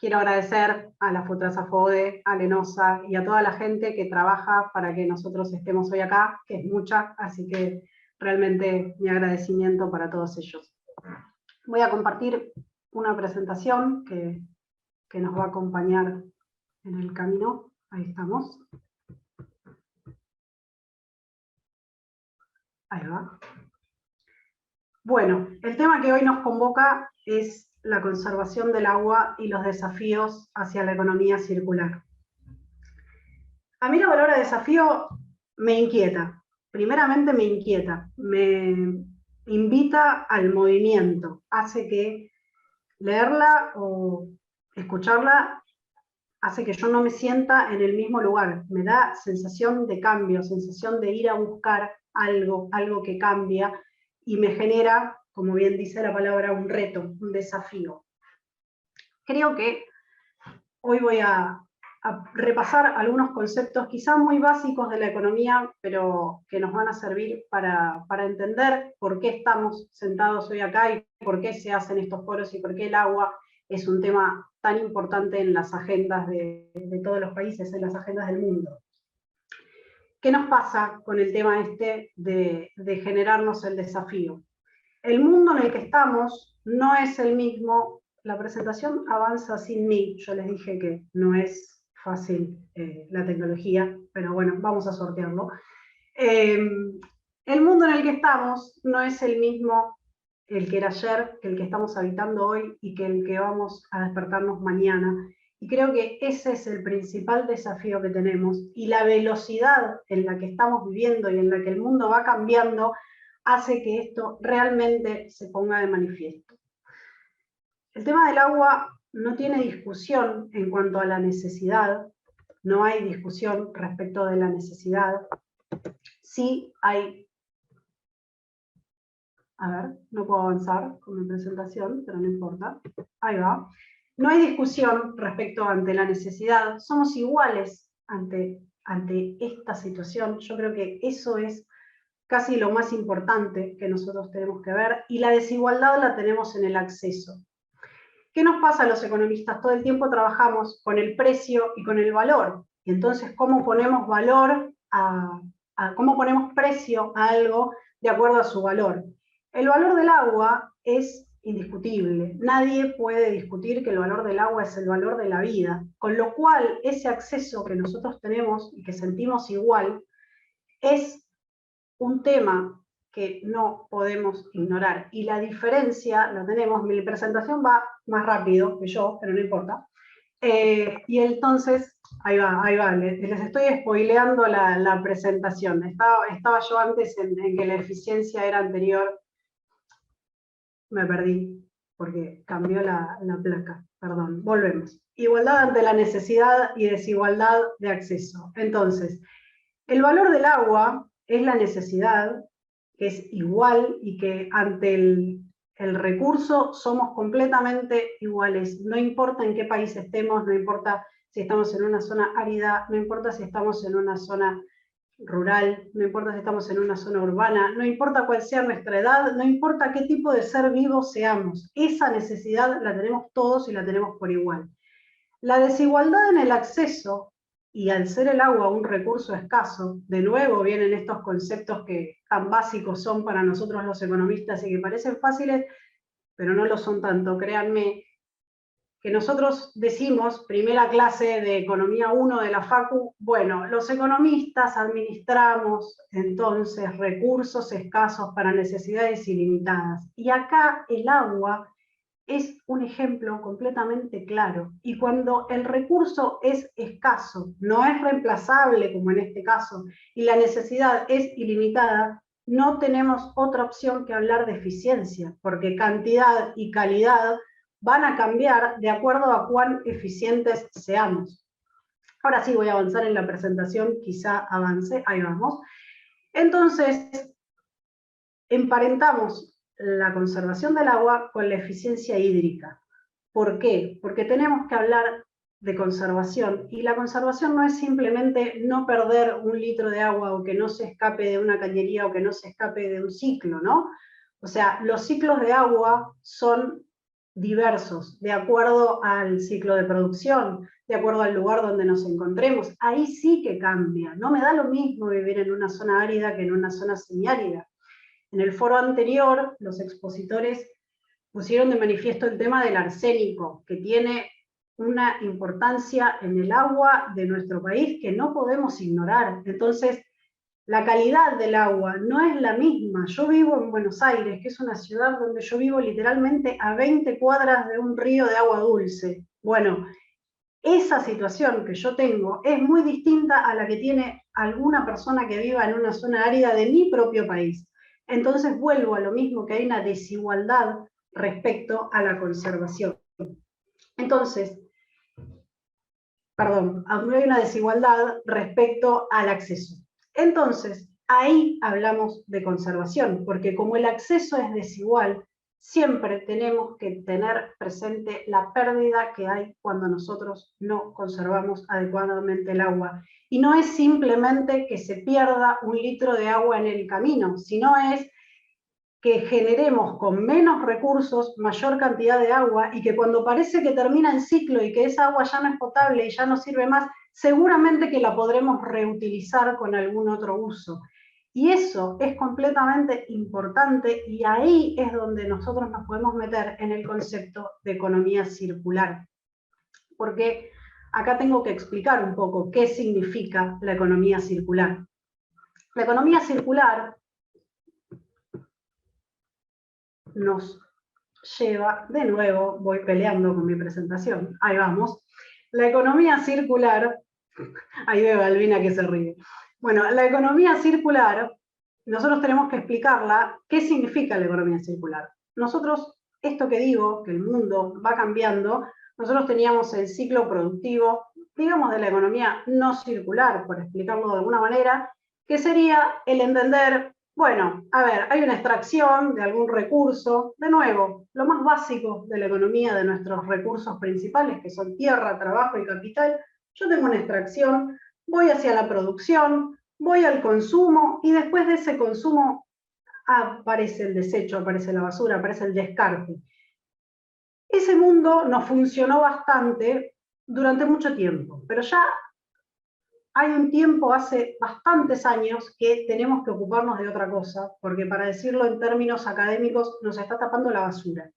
quiero agradecer a la FUTRASA FODE, a Lenosa y a toda la gente que trabaja para que nosotros estemos hoy acá, que es mucha, así que realmente mi agradecimiento para todos ellos. Voy a compartir una presentación que nos va a acompañar en el camino. Ahí estamos. Ahí va. Bueno, el tema que hoy nos convoca es la conservación del agua y los desafíos hacia la economía circular. A mí la palabra desafío me inquieta. Primeramente me inquieta, me invita al movimiento, hace que leerla o escucharla hace que yo no me sienta en el mismo lugar, me da sensación de cambio, sensación de ir a buscar algo que cambia y me genera, como bien dice la palabra, un reto, un desafío. Creo que hoy voy a repasar algunos conceptos quizás muy básicos de la economía, pero que nos van a servir para entender por qué estamos sentados hoy acá y por qué se hacen estos foros y por qué el agua es un tema tan importante en las agendas de todos los países, en las agendas del mundo. ¿Qué nos pasa con el tema este de generarnos el desafío? El mundo en el que estamos no es el mismo. La presentación avanza sin mí. Yo les dije que no es fácil la tecnología, pero bueno, vamos a sortearlo. El mundo en el que estamos no es el mismo el que era ayer, que el que estamos habitando hoy y que el que vamos a despertarnos mañana. Y creo que ese es el principal desafío que tenemos. Y la velocidad en la que estamos viviendo y en la que el mundo va cambiando hace que esto realmente se ponga de manifiesto. El tema del agua no tiene discusión en cuanto a la necesidad, no hay discusión respecto de la necesidad. Sí hay... A ver, no puedo avanzar con mi presentación, pero no importa. Ahí va. No hay discusión respecto ante la necesidad. Somos iguales ante esta situación. Yo creo que eso es casi lo más importante que nosotros tenemos que ver, y la desigualdad la tenemos en el acceso. ¿Qué nos pasa a los economistas? Todo el tiempo trabajamos con el precio y con el valor, y entonces ¿cómo ponemos valor cómo ponemos precio a algo de acuerdo a su valor? El valor del agua es indiscutible, nadie puede discutir que el valor del agua es el valor de la vida, con lo cual ese acceso que nosotros tenemos y que sentimos igual es un tema que no podemos ignorar. Y la diferencia la tenemos, mi presentación va más rápido que yo, pero no importa. Y entonces, ahí va, les estoy spoileando la presentación. Estaba yo antes en que la eficiencia era anterior, me perdí, porque cambió la placa, perdón, volvemos. Igualdad ante la necesidad y desigualdad de acceso. Entonces, el valor del agua es la necesidad, que es igual y que ante el recurso somos completamente iguales. No importa en qué país estemos, no importa si estamos en una zona árida, no importa si estamos en una zona rural, no importa si estamos en una zona urbana, no importa cuál sea nuestra edad, no importa qué tipo de ser vivo seamos. Esa necesidad la tenemos todos y la tenemos por igual. La desigualdad en el acceso, y al ser el agua un recurso escaso, de nuevo vienen estos conceptos que tan básicos son para nosotros los economistas y que parecen fáciles, pero no lo son tanto, créanme, que nosotros decimos, primera clase de Economía 1 de la Facu, bueno, los economistas administramos entonces recursos escasos para necesidades ilimitadas. Y acá el agua es un ejemplo completamente claro. Y cuando el recurso es escaso, no es reemplazable como en este caso, y la necesidad es ilimitada, no tenemos otra opción que hablar de eficiencia, porque cantidad y calidad van a cambiar de acuerdo a cuán eficientes seamos. Ahora sí voy a avanzar en la presentación, quizá avance, ahí vamos. Entonces, emparentamos la conservación del agua con la eficiencia hídrica. ¿Por qué? Porque tenemos que hablar de conservación, y la conservación no es simplemente no perder un litro de agua o que no se escape de una cañería o que no se escape de un ciclo, ¿no? O sea, los ciclos de agua son diversos, de acuerdo al ciclo de producción, de acuerdo al lugar donde nos encontremos. Ahí sí que cambia. No me da lo mismo vivir en una zona árida que en una zona semiárida. En el foro anterior, los expositores pusieron de manifiesto el tema del arsénico, que tiene una importancia en el agua de nuestro país que no podemos ignorar. Entonces, la calidad del agua no es la misma. Yo vivo en Buenos Aires, que es una ciudad donde yo vivo literalmente a 20 cuadras de un río de agua dulce. Bueno, esa situación que yo tengo es muy distinta a la que tiene alguna persona que viva en una zona árida de mi propio país. Entonces vuelvo a lo mismo, que hay una desigualdad respecto a la conservación. Entonces, perdón, aún hay una desigualdad respecto al acceso. Entonces, ahí hablamos de conservación, porque como el acceso es desigual, siempre tenemos que tener presente la pérdida que hay cuando nosotros no conservamos adecuadamente el agua. Y no es simplemente que se pierda un litro de agua en el camino, sino es que generemos con menos recursos mayor cantidad de agua y que cuando parece que termina el ciclo y que esa agua ya no es potable y ya no sirve más, seguramente que la podremos reutilizar con algún otro uso. Y eso es completamente importante y ahí es donde nosotros nos podemos meter en el concepto de economía circular. Porque acá tengo que explicar un poco qué significa la economía circular. La economía circular nos lleva, de nuevo, voy peleando con mi presentación, ahí vamos, la economía circular, ahí veo a Albina que se ríe. Bueno, la economía circular, nosotros tenemos que explicarla, ¿qué significa la economía circular? Nosotros, esto que digo, que el mundo va cambiando, nosotros teníamos el ciclo productivo, digamos de la economía no circular, por explicarlo de alguna manera, que sería el entender, bueno, a ver, hay una extracción de algún recurso, de nuevo, lo más básico de la economía de nuestros recursos principales, que son tierra, trabajo y capital. Yo tengo una extracción, voy hacia la producción, voy al consumo y después de ese consumo aparece el desecho, aparece la basura, aparece el descarte. Ese mundo nos funcionó bastante durante mucho tiempo, pero ya hay un tiempo, hace bastantes años, que tenemos que ocuparnos de otra cosa, porque para decirlo en términos académicos, nos está tapando la basura.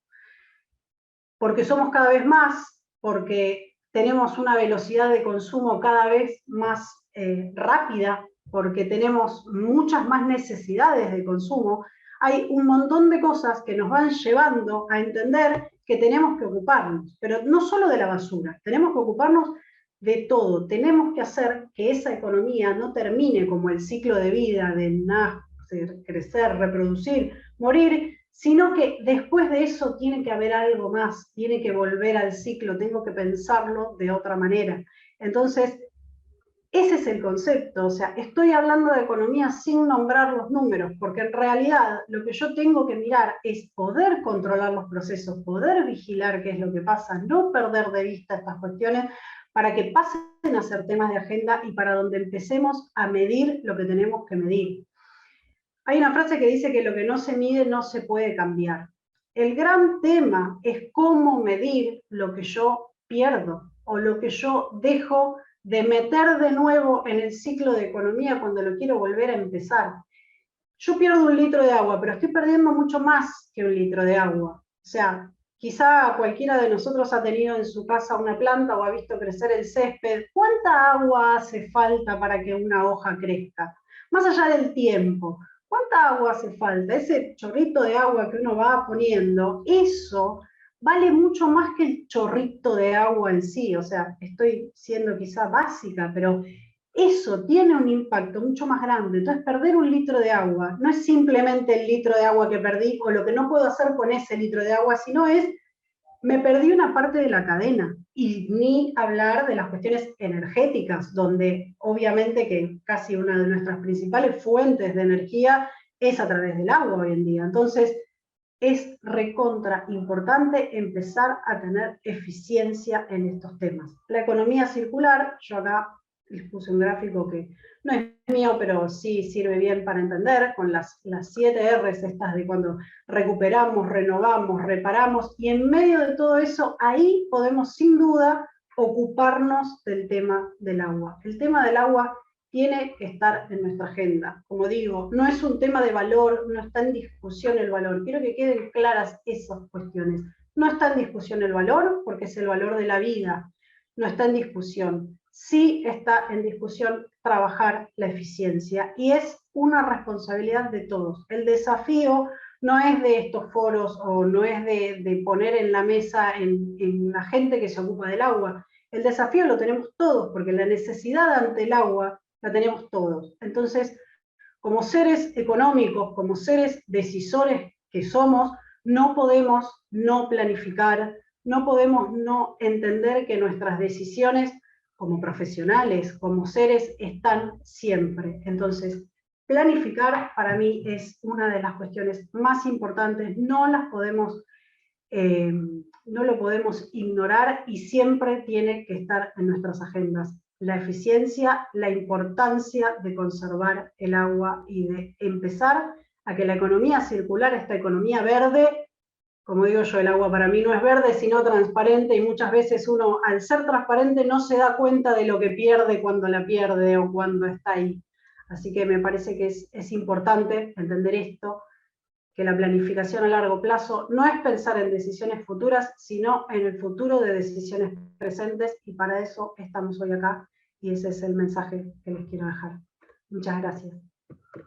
Porque somos cada vez más, porque tenemos una velocidad de consumo cada vez más rápida, porque tenemos muchas más necesidades de consumo, hay un montón de cosas que nos van llevando a entender que tenemos que ocuparnos, pero no solo de la basura, tenemos que ocuparnos de todo. Tenemos que hacer que esa economía no termine como el ciclo de vida de nacer, crecer, reproducir, morir, sino que después de eso tiene que haber algo más, tiene que volver al ciclo, tengo que pensarlo de otra manera. Entonces, ese es el concepto, o sea, estoy hablando de economía sin nombrar los números, porque en realidad lo que yo tengo que mirar es poder controlar los procesos, poder vigilar qué es lo que pasa, no perder de vista estas cuestiones para que pasen a ser temas de agenda y para donde empecemos a medir lo que tenemos que medir. Hay una frase que dice que lo que no se mide no se puede cambiar. El gran tema es cómo medir lo que yo pierdo o lo que yo dejo de meter de nuevo en el ciclo de economía cuando lo quiero volver a empezar. Yo pierdo un litro de agua, pero estoy perdiendo mucho más que un litro de agua. O sea, quizá cualquiera de nosotros ha tenido en su casa una planta o ha visto crecer el césped. ¿Cuánta agua hace falta para que una hoja crezca? Más allá del tiempo, ¿cuánta agua hace falta? Ese chorrito de agua que uno va poniendo, eso vale mucho más que el chorrito de agua en sí. O sea, estoy siendo quizá básica, pero eso tiene un impacto mucho más grande. Entonces, perder un litro de agua no es simplemente el litro de agua que perdí o lo que no puedo hacer con ese litro de agua, sino es, me perdí una parte de la cadena. Y ni hablar de las cuestiones energéticas, donde obviamente que casi una de nuestras principales fuentes de energía es a través del agua hoy en día. Entonces, es recontra importante empezar a tener eficiencia en estos temas. La economía circular, yo acá les puse un gráfico que no es mío, pero sí sirve bien para entender, con las 7 R's estas de cuando recuperamos, renovamos, reparamos, y en medio de todo eso, ahí podemos sin duda ocuparnos del tema del agua. El tema del agua tiene que estar en nuestra agenda. Como digo, no es un tema de valor, no está en discusión el valor. Quiero que queden claras esas cuestiones. No está en discusión el valor, porque es el valor de la vida. No está en discusión. Sí está en discusión trabajar la eficiencia, y es una responsabilidad de todos. El desafío no es de estos foros, o no es de poner en la mesa en la gente que se ocupa del agua. El desafío lo tenemos todos, porque la necesidad ante el agua la tenemos todos. Entonces, como seres económicos, como seres decisores que somos, no podemos no planificar, no podemos no entender que nuestras decisiones como profesionales, como seres, están siempre. Entonces, planificar para mí es una de las cuestiones más importantes, no lo podemos ignorar, y siempre tiene que estar en nuestras agendas. La eficiencia, la importancia de conservar el agua y de empezar a que la economía circular, esta economía verde, como digo yo, el agua para mí no es verde, sino transparente, y muchas veces uno, al ser transparente, no se da cuenta de lo que pierde cuando la pierde o cuando está ahí. Así que me parece que es importante entender esto, que la planificación a largo plazo no es pensar en decisiones futuras, sino en el futuro de decisiones presentes, y para eso estamos hoy acá, y ese es el mensaje que les quiero dejar. Muchas gracias.